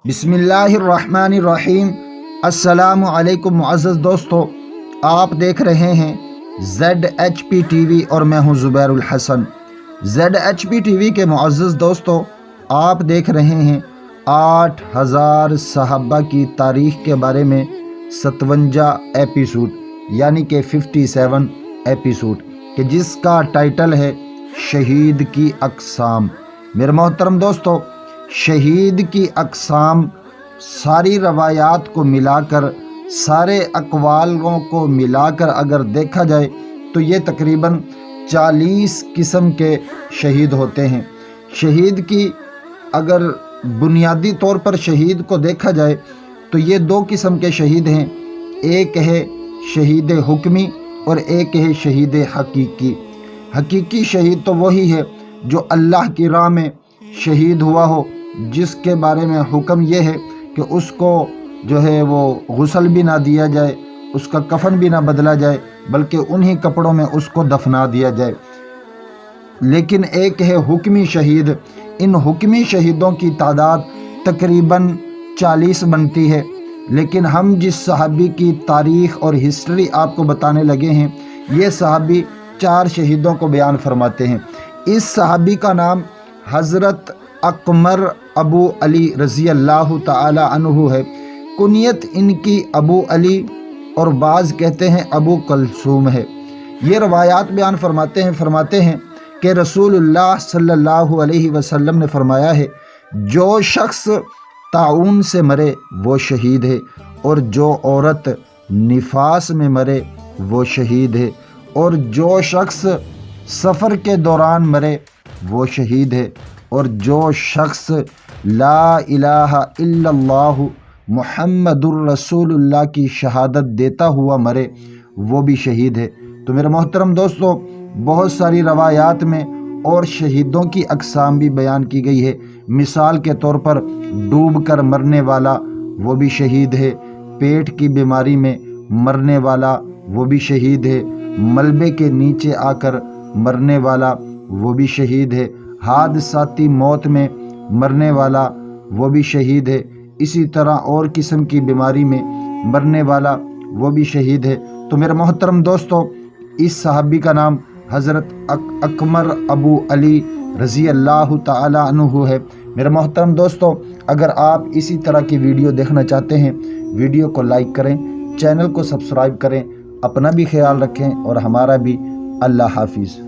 बिस्मिल्लाहिर्रहमानिर्रहीम। अस्सलामु अलैकुम मुअज़्ज़ज़ दोस्तों, आप देख रहे हैं ZHPTV और मैं हूं ज़ुबैरुल हसन। ZHPTV के मुअज़्ज़ज़ दोस्तों, आप देख रहे हैं 8000 सहाबा की तारीख़ के बारे में 57 एपिसोड यानी कि 57 एपिसोड कि जिसका टाइटल है शहीद की अक़साम। मेरे मोहतरम दोस्तों, शहीद की अक़साम सारी रवायात को मिलाकर, सारे अक़वालों को मिलाकर अगर देखा जाए तो ये तकरीबन 40 किस्म के शहीद होते हैं। शहीद की अगर बुनियादी तौर पर शहीद को देखा जाए तो ये 2 किस्म के शहीद हैं। एक है शहीद हुक्मी और एक है शहीद हकीकी। हकीकी शहीद तो वही है जो अल्लाह की राह में शहीद हुआ हो, जिसके बारे में हुक्म ये है कि उसको जो है वो गुस्ल भी ना दिया जाए, उसका कफन भी ना बदला जाए, बल्कि उन्हीं कपड़ों में उसको दफना दिया जाए। लेकिन एक है हुक्मी शहीद। इन हुक्मी शहीदों की तादाद तकरीबन 40 बनती है। लेकिन हम जिस सहाबी की तारीख़ और हिस्ट्री आपको बताने लगे हैं, ये सहाबी 4 शहीदों को बयान फरमाते हैं। इस सहाबी का नाम हज़रत अकमर अबू अली रज़ी अल्लाह ताला अन्हु है। कुनियत इनकी अबू अली और बाज़ कहते हैं अबू कलसूम है। ये रवायात बयान फरमाते हैं कि रसूलुल्लाह सल्लल्लाहु अलैहि वसल्लम ने फरमाया है, जो शख्स ताउन से मरे वो शहीद है, और जो औरत निफास में मरे वो शहीद है, और जो शख्स सफ़र के दौरान मरे वो शहीद है, और जो शख्स ला इलाहा इल्लल्लाहु मुहम्मदुर रसूलुल्लाह की शहादत देता हुआ मरे वो भी शहीद है। तो मेरे मोहतरम दोस्तों, बहुत सारी रवायात में और शहीदों की अक़साम भी बयान की गई है। मिसाल के तौर पर डूब कर मरने वाला वो भी शहीद है, पेट की बीमारी में मरने वाला वो भी शहीद है, मलबे के नीचे आकर मरने वाला वो भी शहीद है, हादसाती मौत में मरने वाला वो भी शहीद है, इसी तरह और किस्म की बीमारी में मरने वाला वो भी शहीद है। तो मेरे मोहतरम दोस्तों, इस सहाबी का नाम हज़रत अकमर अबू अली रज़ी अल्लाह ताला अन्हु है। मेरे मोहतरम दोस्तों, अगर आप इसी तरह की वीडियो देखना चाहते हैं, वीडियो को लाइक करें, चैनल को सब्सक्राइब करें, अपना भी ख्याल रखें और हमारा भी। अल्लाह हाफिज़।